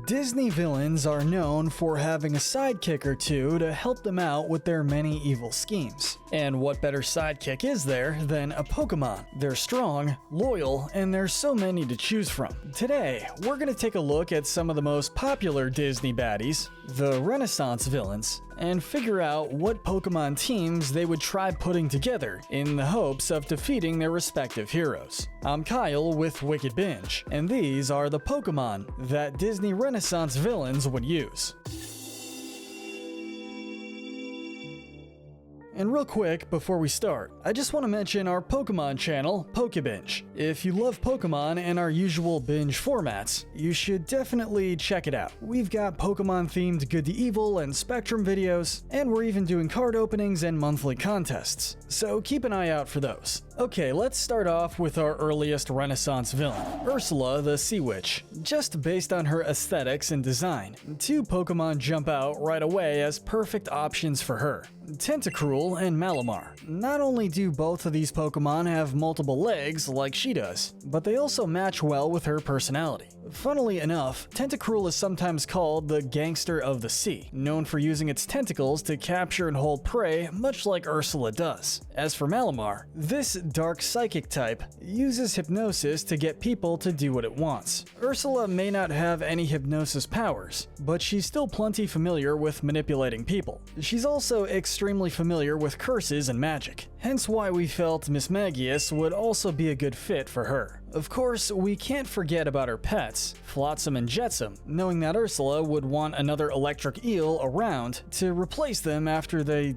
Disney villains are known for having a sidekick or two to help them out with their many evil schemes. And what better sidekick is there than a Pokemon? They're strong, loyal, and there's so many to choose from. Today, we're going to take a look at some of the most popular Disney baddies, the Renaissance villains, and figure out what Pokemon teams they would try putting together in the hopes of defeating their respective heroes. I'm Kyle with Wicked Binge, and these are the Pokemon that Disney Renaissance villains would use. And real quick, before we start, I just want to mention our Pokemon channel, PokeBinge. If you love Pokemon and our usual binge formats, you should definitely check it out. We've got Pokemon-themed Good to Evil and Spectrum videos, and we're even doing card openings and monthly contests, so keep an eye out for those. Okay, let's start off with our earliest Renaissance villain, Ursula the Sea Witch. Just based on her aesthetics and design, two Pokemon jump out right away as perfect options for her: Tentacruel and Malamar. Not only do both of these Pokemon have multiple legs like she does, but they also match well with her personality. Funnily enough, Tentacruel is sometimes called the gangster of the sea, known for using its tentacles to capture and hold prey much like Ursula does. As for Malamar, this dark psychic type uses hypnosis to get people to do what it wants. Ursula may not have any hypnosis powers, but she's still plenty familiar with manipulating people. She's also extremely familiar with curses and magic, hence why we felt Miss Magius would also be a good fit for her. Of course, we can't forget about her pets, Flotsam and Jetsam, knowing that Ursula would want another electric eel around to replace them after they,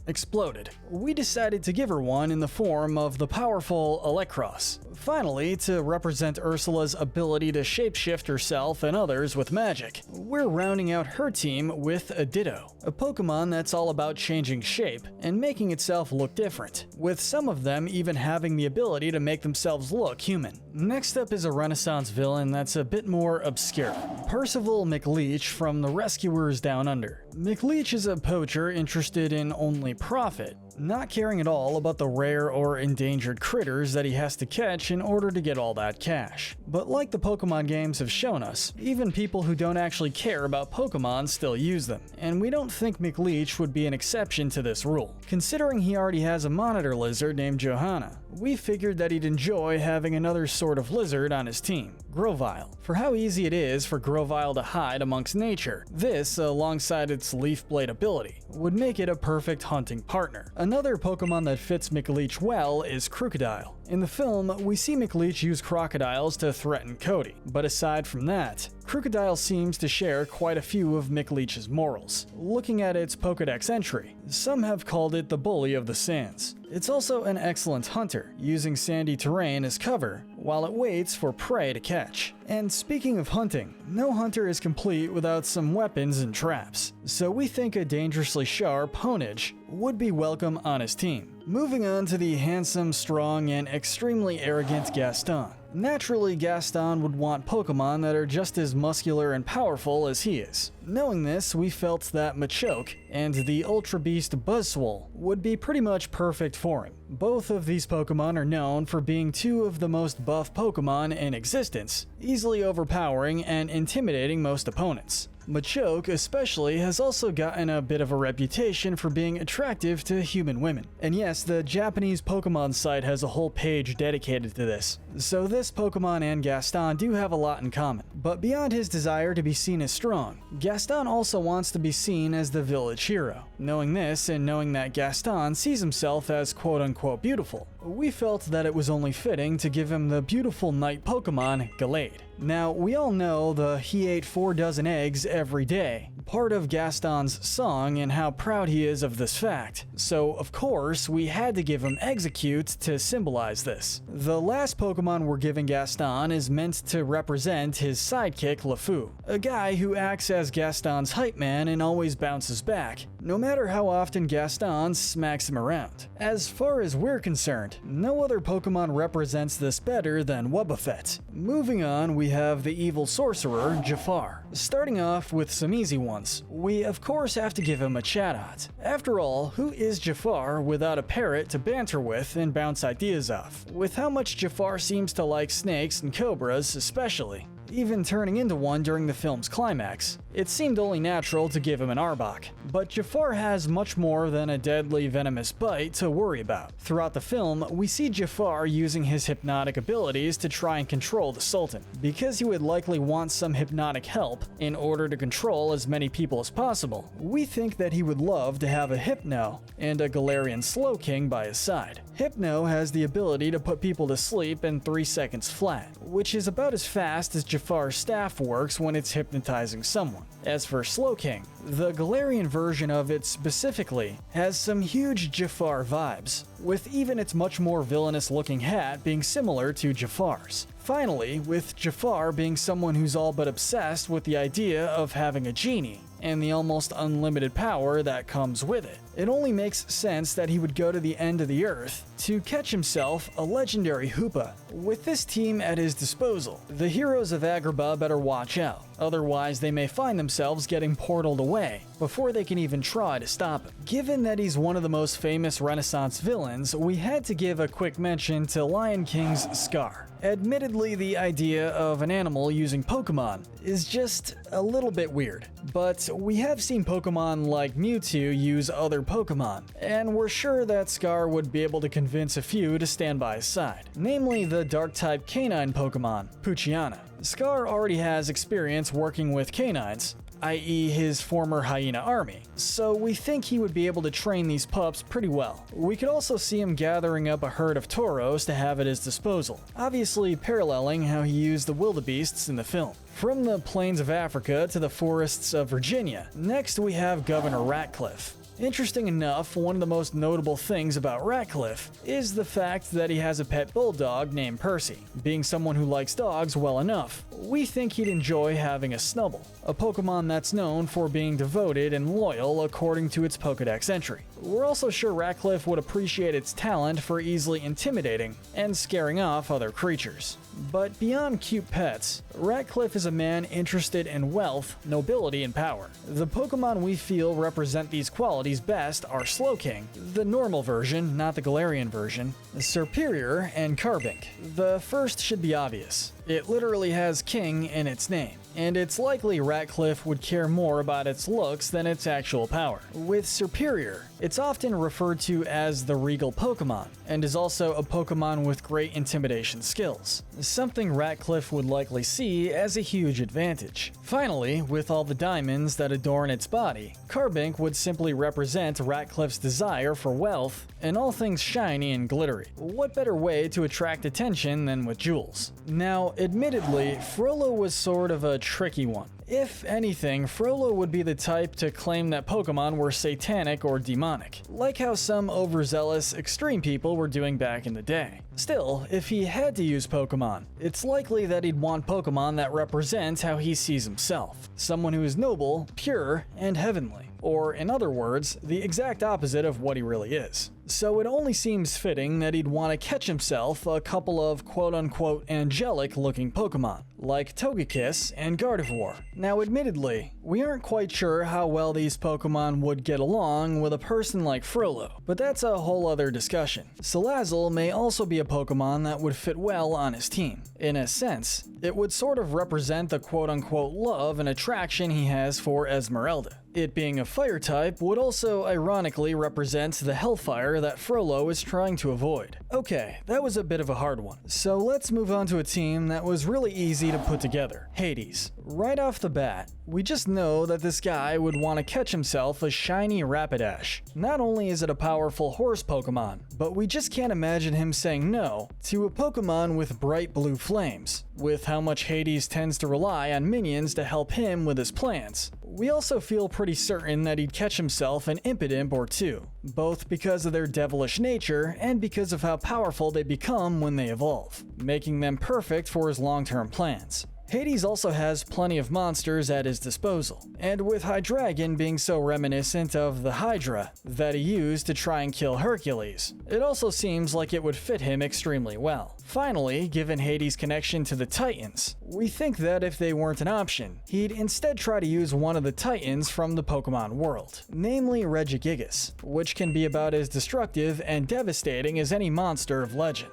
exploded. We decided to give her one in the form of the powerful Electros. Finally, to represent Ursula's ability to shapeshift herself and others with magic, we're rounding out her team with a Ditto, a Pokemon that's all about changing shape and making itself look different, with some of them even having the ability to make themselves look human. Next up is a Renaissance villain that's a bit more obscure, Percival McLeach from the Rescuers Down Under. McLeach is a poacher interested in only profit, not caring at all about the rare or endangered critters that he has to catch in order to get all that cash. But like the Pokemon games have shown us, even people who don't actually care about Pokemon still use them, and we don't think McLeach would be an exception to this rule. Considering he already has a monitor lizard named Johanna, we figured that he'd enjoy having another sort of lizard on his team, Grovyle. For how easy it is for Grovyle to hide amongst nature, this, alongside its Leaf Blade ability, would make it a perfect hunting partner. Another Pokemon that fits McLeach well is Crocodile. In the film, we see McLeach use crocodiles to threaten Cody, but aside from that, Crocodile seems to share quite a few of McLeach's morals. Looking at its Pokédex entry, some have called it the bully of the sands. It's also an excellent hunter, using sandy terrain as cover while it waits for prey to catch. And speaking of hunting, no hunter is complete without some weapons and traps, so we think a dangerously sharp Honedge would be welcome on his team. Moving on to the handsome, strong, and extremely arrogant Gaston. Naturally, Gaston would want Pokemon that are just as muscular and powerful as he is. Knowing this, we felt that Machoke and the Ultra Beast Buzzwole would be pretty much perfect for him. Both of these Pokemon are known for being two of the most buff Pokemon in existence, easily overpowering and intimidating most opponents. Machoke especially has also gotten a bit of a reputation for being attractive to human women. And yes, the Japanese Pokemon site has a whole page dedicated to this. So this Pokemon and Gaston do have a lot in common. But beyond his desire to be seen as strong, Gaston also wants to be seen as the village hero. Knowing this, and knowing that Gaston sees himself as quote-unquote beautiful, we felt that it was only fitting to give him the beautiful night Pokemon, Gallade. Now, we all know the "he ate 4 dozen eggs every day," part of Gaston's song, and how proud he is of this fact. So, of course, we had to give him Execute to symbolize this. The last Pokemon we're giving Gaston is meant to represent his sidekick, LeFou, a guy who acts as Gaston's hype man and always bounces back, no matter how often Gaston smacks him around. As far as we're concerned, no other Pokemon represents this better than Wobbuffet. Moving on, we have the evil sorcerer, Jafar. Starting off with some easy ones, we of course have to give him a Chatot. After all, who is Jafar without a parrot to banter with and bounce ideas off? With how much Jafar seems to like snakes and cobras especially, even turning into one during the film's climax. It seemed only natural to give him an Arbok. But Jafar has much more than a deadly venomous bite to worry about. Throughout the film, we see Jafar using his hypnotic abilities to try and control the Sultan. Because he would likely want some hypnotic help in order to control as many people as possible, we think that he would love to have a Hypno and a Galarian Slow King by his side. Hypno has the ability to put people to sleep in 3 seconds flat, which is about as fast as Jafar's staff works when it's hypnotizing someone. As for Slow King, the Galarian version of it specifically has some huge Jafar vibes, with even its much more villainous looking hat being similar to Jafar's. Finally, with Jafar being someone who's all but obsessed with the idea of having a genie, and the almost unlimited power that comes with it, it only makes sense that he would go to the end of the earth to catch himself a legendary Hoopa. With this team at his disposal, the heroes of Agrabah better watch out, otherwise they may find themselves getting portaled away before they can even try to stop him. Given that he's one of the most famous Renaissance villains, we had to give a quick mention to Lion King's Scar. Admittedly, the idea of an animal using Pokemon is just a little bit weird, but we have seen Pokemon like Mewtwo use other Pokemon, and we're sure that Scar would be able to convince a few to stand by his side, namely the Dark-type canine Pokemon, Poochyena. Scar already has experience working with canines, i.e. his former hyena army, so we think he would be able to train these pups pretty well. We could also see him gathering up a herd of Tauros to have at his disposal, obviously paralleling how he used the wildebeests in the film. From the plains of Africa to the forests of Virginia, next we have Governor Ratcliffe. Interesting enough, one of the most notable things about Ratcliffe is the fact that he has a pet bulldog named Percy. Being someone who likes dogs well enough, we think he'd enjoy having a Snubble, a Pokemon that's known for being devoted and loyal according to its Pokedex entry. We're also sure Ratcliffe would appreciate its talent for easily intimidating and scaring off other creatures. But beyond cute pets, Ratcliffe is a man interested in wealth, nobility, and power. The Pokemon we feel represent these qualities best are Slowking, the normal version, not the Galarian version, Serperior, and Carbink. The first should be obvious. It literally has King in its name, and it's likely Ratcliffe would care more about its looks than its actual power. With Serperior, it's often referred to as the regal Pokemon, and is also a Pokemon with great intimidation skills, something Ratcliffe would likely see as a huge advantage. Finally, with all the diamonds that adorn its body, Carbink would simply represent Ratcliffe's desire for wealth and all things shiny and glittery. What better way to attract attention than with jewels? Now, admittedly, Frollo was sort of a tricky one. If anything, Frollo would be the type to claim that Pokemon were satanic or demonic, like how some overzealous extreme people were doing back in the day. Still, if he had to use Pokemon, it's likely that he'd want Pokemon that represent how he sees himself, someone who is noble, pure, and heavenly. Or, in other words, the exact opposite of what he really is. So it only seems fitting that he'd want to catch himself a couple of quote-unquote angelic-looking Pokemon, like Togekiss and Gardevoir. Now admittedly, we aren't quite sure how well these Pokemon would get along with a person like Frollo, but that's a whole other discussion. Salazzle may also be a Pokemon that would fit well on his team. In a sense, it would sort of represent the quote-unquote love and attraction he has for Esmeralda. It being a fire type would also ironically represent the hellfire that Frollo is trying to avoid. Okay, that was a bit of a hard one, so let's move on to a team that was really easy to put together, Hades. Right off the bat, we just know that this guy would want to catch himself a shiny Rapidash. Not only is it a powerful horse Pokemon, but we just can't imagine him saying no to a Pokemon with bright blue flames. With how much Hades tends to rely on minions to help him with his plans, we also feel pretty certain that he'd catch himself an Impidimp or two, both because of their devilish nature and because of how powerful they become when they evolve, making them perfect for his long-term plans. Hades also has plenty of monsters at his disposal, and with Hydreigon being so reminiscent of the Hydra that he used to try and kill Hercules, it also seems like it would fit him extremely well. Finally, given Hades' connection to the Titans, we think that if they weren't an option, he'd instead try to use one of the Titans from the Pokemon world, namely Regigigas, which can be about as destructive and devastating as any monster of legend.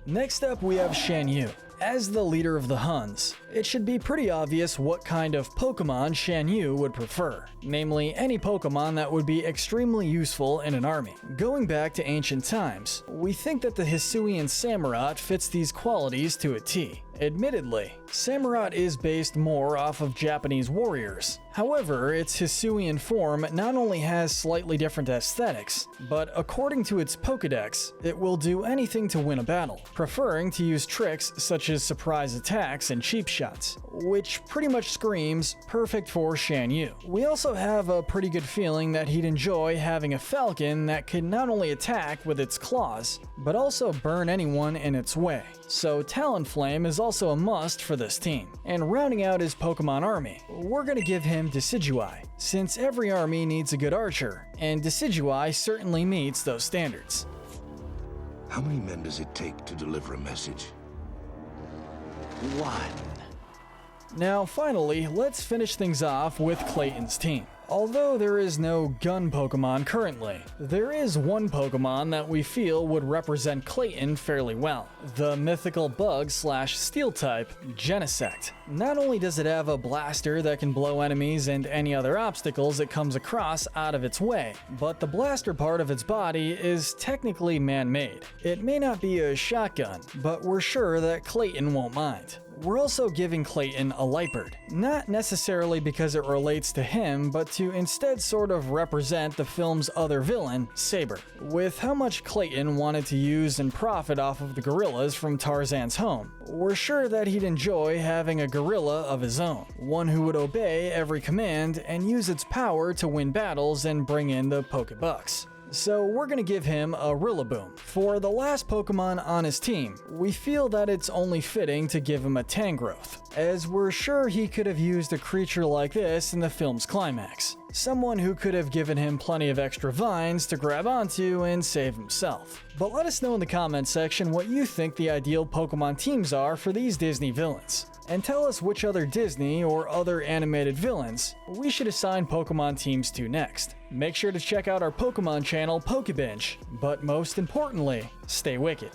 Next up, we have Shenyu. As the leader of the Huns, it should be pretty obvious what kind of Pokemon Shenyu would prefer, namely any Pokemon that would be extremely useful in an army. Going back to ancient times, we think that the Hisuian Samurott fits these qualities to a T. Admittedly, Samurott is based more off of Japanese warriors. However, its Hisuian form not only has slightly different aesthetics, but according to its Pokédex, it will do anything to win a battle, preferring to use tricks such as surprise attacks and cheap shots, which pretty much screams perfect for Shenyu. We also have a pretty good feeling that he'd enjoy having a falcon that can not only attack with its claws, but also burn anyone in its way. So Talonflame is also a must for this team. And rounding out his Pokemon army, we're gonna give him Decidueye, since every army needs a good archer, and Decidueye certainly meets those standards. How many men does it take to deliver a message? 1. Now finally, let's finish things off with Clayton's team. Although there is no gun Pokemon currently, there is one Pokemon that we feel would represent Clayton fairly well. The mythical bug/steel type, Genesect. Not only does it have a blaster that can blow enemies and any other obstacles it comes across out of its way, but the blaster part of its body is technically man-made. It may not be a shotgun, but we're sure that Clayton won't mind. We're also giving Clayton a Lightbird, not necessarily because it relates to him, but to instead sort of represent the film's other villain, Saber. With how much Clayton wanted to use and profit off of the gorillas from Tarzan's home, we're sure that he'd enjoy having a gorilla of his own, one who would obey every command and use its power to win battles and bring in the Pokebucks. So we're gonna give him a Rillaboom. For the last Pokemon on his team, we feel that it's only fitting to give him a Tangrowth, as we're sure he could have used a creature like this in the film's climax. Someone who could have given him plenty of extra vines to grab onto and save himself. But let us know in the comments section what you think the ideal Pokemon teams are for these Disney villains. And tell us which other Disney or other animated villains we should assign Pokemon teams to next. Make sure to check out our Pokemon channel, Pokebinge, but most importantly, stay wicked.